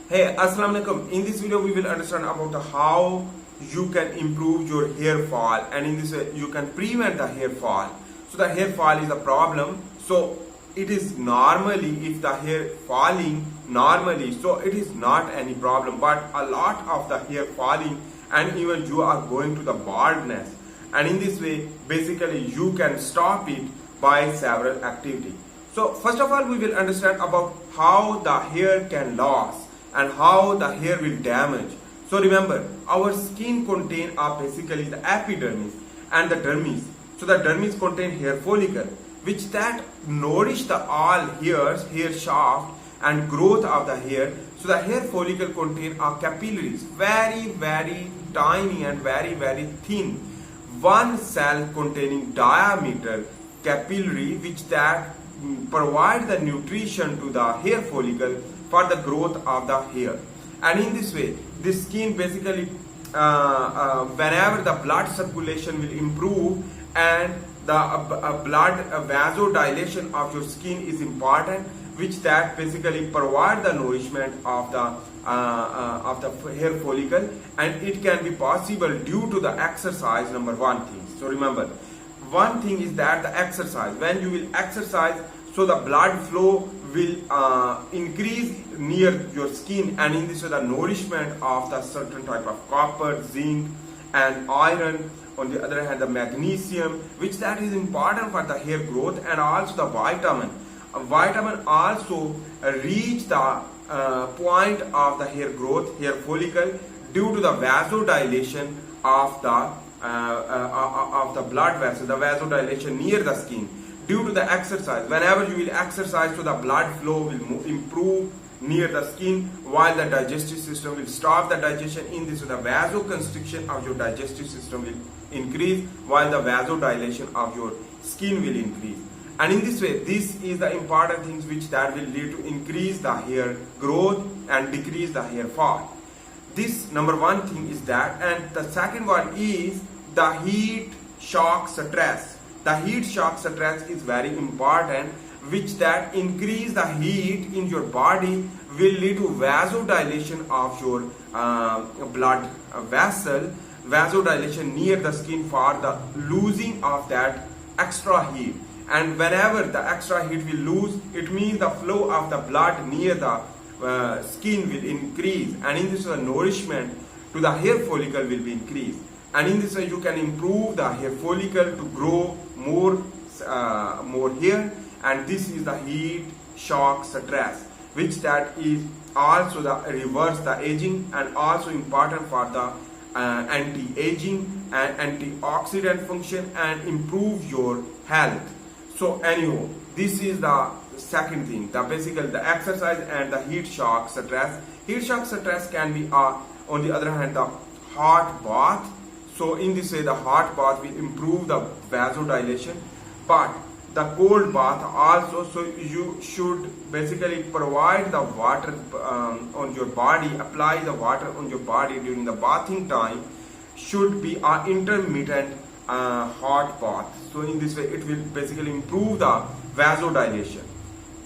Hey, Assalamu alaikum. In this video, we will understand about how you can improve your hair fall, and in this way, you can prevent the hair fall. So the hair fall is a problem. So it is normally, if the hair falling normally, so it is not any problem. But a lot of the hair falling, and even you are going to the baldness, and in this way, basically, you can stop it by several activities. So first of all, we will understand about how the hair can loss and how the hair will damage. So remember, our skin contain basically the epidermis and the dermis. So the dermis contain hair follicle, which that nourish the all hairs, hair shaft and growth of the hair. So the hair follicle contain capillaries, very tiny and very thin. One cell containing diameter capillary, which that provide the nutrition to the hair follicle for the growth of the hair. And in this way, the skin basically whenever the blood circulation will improve, and the blood vasodilation of your skin is important, which that basically provide the nourishment of the hair follicle, and it can be possible due to the exercise. Number one thing, so remember, one thing is that the exercise, when you will exercise, so the blood flow will increase near your skin, and in this way the nourishment of the certain type of copper, zinc and iron, on the other hand the magnesium, which that is important for the hair growth, and also the vitamin. Vitamin also reach the point of the hair growth, hair follicle, due to the vasodilation of the blood vessel, the vasodilation near the skin. Due to the exercise, whenever you will exercise, so the blood flow will improve near the skin, while the digestive system will stop the digestion. In this way, the vasoconstriction of your digestive system will increase, while the vasodilation of your skin will increase. And in this way, this is the important things which that will lead to increase the hair growth and decrease the hair fall. This number one thing is that, and the second one is the heat shock stress. The heat shock stress is very important, which that increase the heat in your body will lead to vasodilation of your blood vessel, vasodilation near the skin for the losing of that extra heat. And whenever the extra heat will lose, it means the flow of the blood near the skin will increase, and in this way nourishment to the hair follicle will be increased. And in this way you can improve the hair follicle to grow more hair, and this is the heat shock stress, which that is also the reverse the aging, and also important for the anti-aging and antioxidant function, and improve your health. So anyhow, this is the second thing, the basically the exercise and the heat shock stress. Heat shock stress can be on the other hand the hot bath. So in this way, the hot bath will improve the vasodilation, but the cold bath also, so you should basically provide the water on your body, apply the water on your body during the bathing time, should be an intermittent hot bath. So in this way, it will basically improve the vasodilation.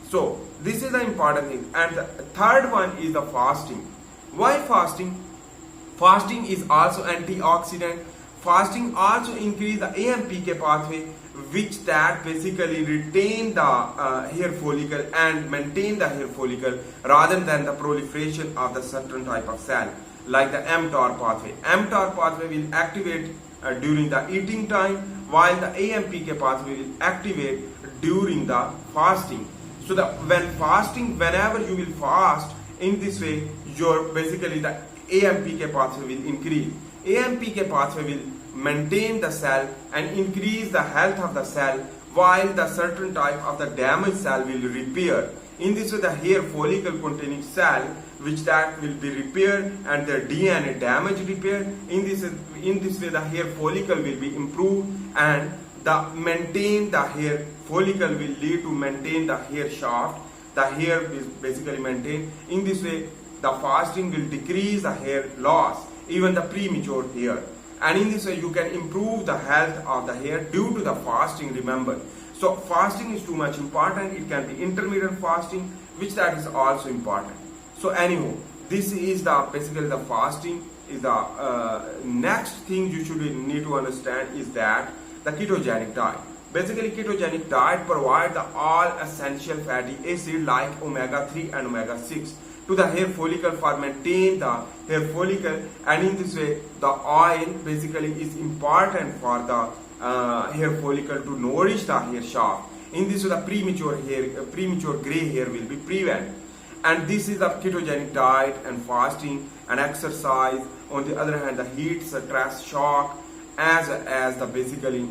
So this is the important thing. And the third one is the fasting. Why fasting? Fasting is also antioxidant. Fasting also increase the AMPK pathway, which that basically retain the hair follicle and maintain the hair follicle rather than the proliferation of the certain type of cell, like the mTOR pathway. mTOR pathway will activate during the eating time, while the AMPK pathway will activate during the fasting. So whenever you will fast, in this way, your basically the AMPK pathway will increase. AMPK pathway will maintain the cell and increase the health of the cell, while the certain type of the damaged cell will repair. In this way, the hair follicle containing cell, which that will be repaired, and their DNA damage repaired. In this way, the hair follicle will be improved, and the maintain the hair follicle will lead to maintain the hair shaft. The hair is basically maintained. In this way, the fasting will decrease the hair loss, even the premature hair. And in this way, you can improve the health of the hair due to the fasting, remember. So fasting is too much important. It can be intermittent fasting, which that is also important. So anyhow, this is the basically the fasting is the next thing you should need to understand is that the ketogenic diet. Basically, ketogenic diet provides the all essential fatty acid like omega-3 and omega-6 to the hair follicle for maintain the hair follicle, and in this way the oil basically is important for the hair follicle to nourish the hair shaft. In this way the premature gray hair will be prevented. And this is the ketogenic diet and fasting and exercise. On the other hand, the heat, stress, shock, as the basically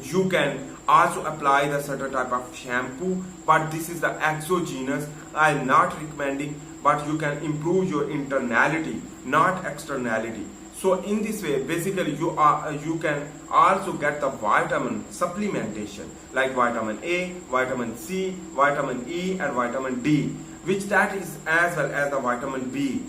you can also apply the certain type of shampoo, but this is the exogenous. I am not recommending, but you can improve your internality, not externality. So in this way, basically you can also get the vitamin supplementation like vitamin A, vitamin C, vitamin E, and vitamin D, which that is as well as the vitamin B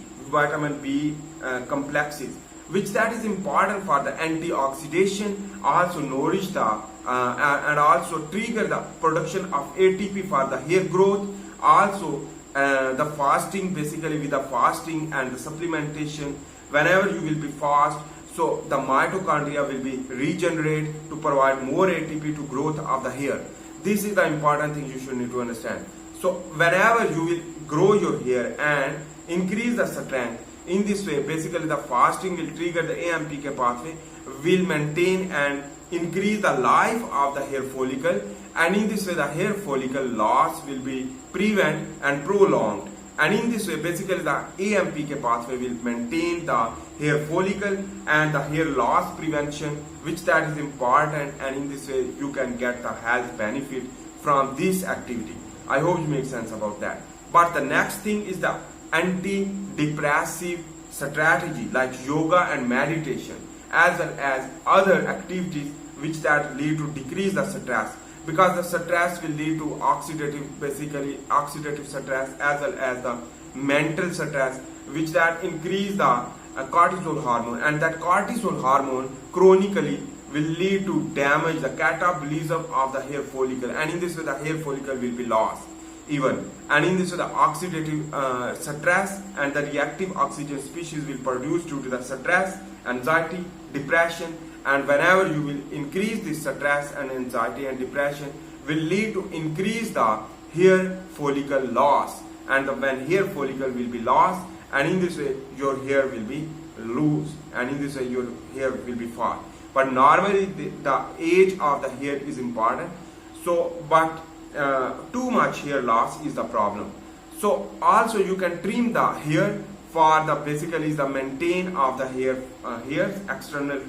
complexes, which that is important for the antioxidation, also nourish the and also trigger the production of ATP for the hair growth. Also the fasting, basically with the fasting and the supplementation, whenever you will be fast, so the mitochondria will be regenerated to provide more ATP to growth of the hair. This is the important thing you should need to understand. So whenever you will grow your hair and increase the strength, in this way basically the fasting will trigger the AMPK pathway, will maintain and increase the life of the hair follicle, and in this way the hair follicle loss will be prevented and prolonged. And in this way basically the AMPK pathway will maintain the hair follicle and the hair loss prevention, which that is important, and in this way you can get the health benefit from this activity. I hope you make sense about that. But the next thing is the antidepressive strategy like yoga and meditation, as well as other activities which that lead to decrease the stress, because the stress will lead to oxidative stress as well as the mental stress, which that increase the cortisol hormone, and that cortisol hormone chronically will lead to damage the catabolism of the hair follicle, and in this way the hair follicle will be lost even, and in this way the oxidative stress and the reactive oxygen species will produce due to the stress, anxiety, depression, and whenever you will increase this stress and anxiety and depression will lead to increase the hair follicle loss, and when hair follicle will be lost, and in this way your hair will be loose, and in this way your hair will be fall. But normally the age of the hair is important, so but too much hair loss is the problem. So also you can trim the hair for the basically the maintain of the hair external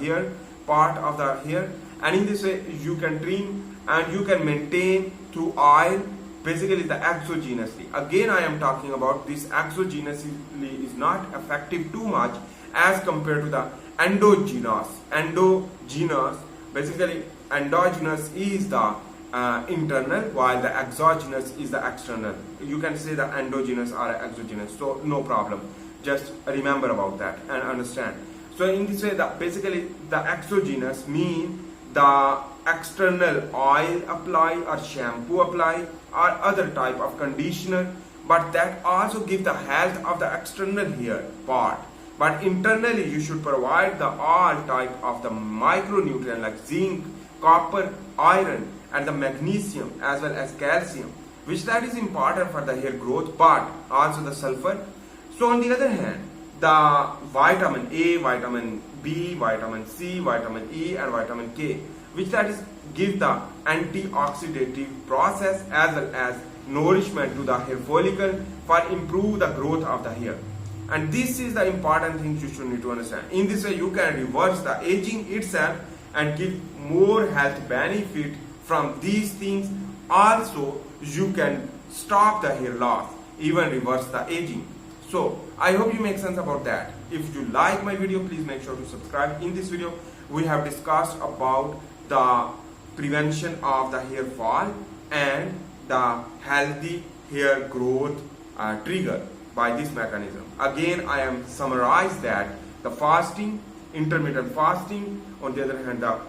hair part of the hair, and in this way you can trim and you can maintain through oil, basically the exogenously. Again I am talking about this exogenously is not effective too much as compared to the endogenous. Basically endogenous is the internal, while the exogenous is the external. You can say the endogenous or exogenous, so no problem, just remember about that and understand. So in this way basically the exogenous mean the external oil apply or shampoo apply or other type of conditioner, but that also give the health of the external hair part. But internally you should provide the all type of the micronutrient like zinc, copper, iron, and the magnesium as well as calcium, which that is important for the hair growth, but also the sulfur. So on the other hand, the vitamin A, vitamin B, vitamin C, vitamin E, and vitamin K, which that is give the antioxidative process as well as nourishment to the hair follicle for improve the growth of the hair. And this is the important thing you should need to understand. In this way you can reverse the aging itself and give more health benefit from these things. Also you can stop the hair loss, even reverse the aging. So I hope you make sense about that. If you like my video, please make sure to subscribe. In this video we have discussed about the prevention of the hair fall and the healthy hair growth trigger by this mechanism. Again I am summarized that the fasting, intermittent fasting, on the other hand the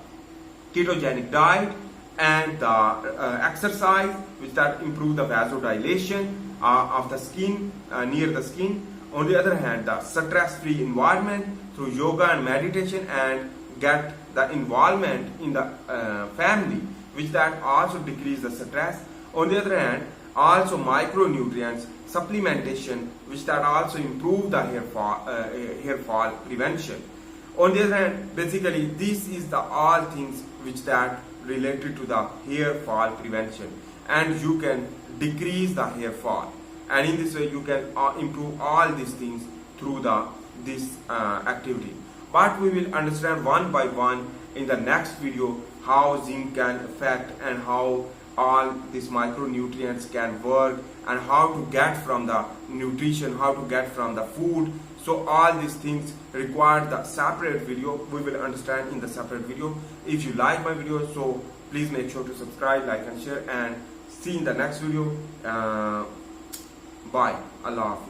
ketogenic diet, and the exercise which that improve the vasodilation, of the skin, near the skin. On the other hand, the stress-free environment through yoga and meditation, and get the involvement in the family, which that also decrease the stress. On the other hand, also micronutrients supplementation, which that also improve the hair fall prevention. On the other hand, basically this is the all things which that related to the hair fall prevention, and you can decrease the hair fall, and in this way you can improve all these things through this activity. But we will understand one by one in the next video how zinc can affect, and how all these micronutrients can work, and how to get from the nutrition, how to get from the food. So all these things require the separate video. We will understand in the separate video. If you like my video, so please make sure to subscribe, like and share, and see in the next video. Bye. Allah Hafiz.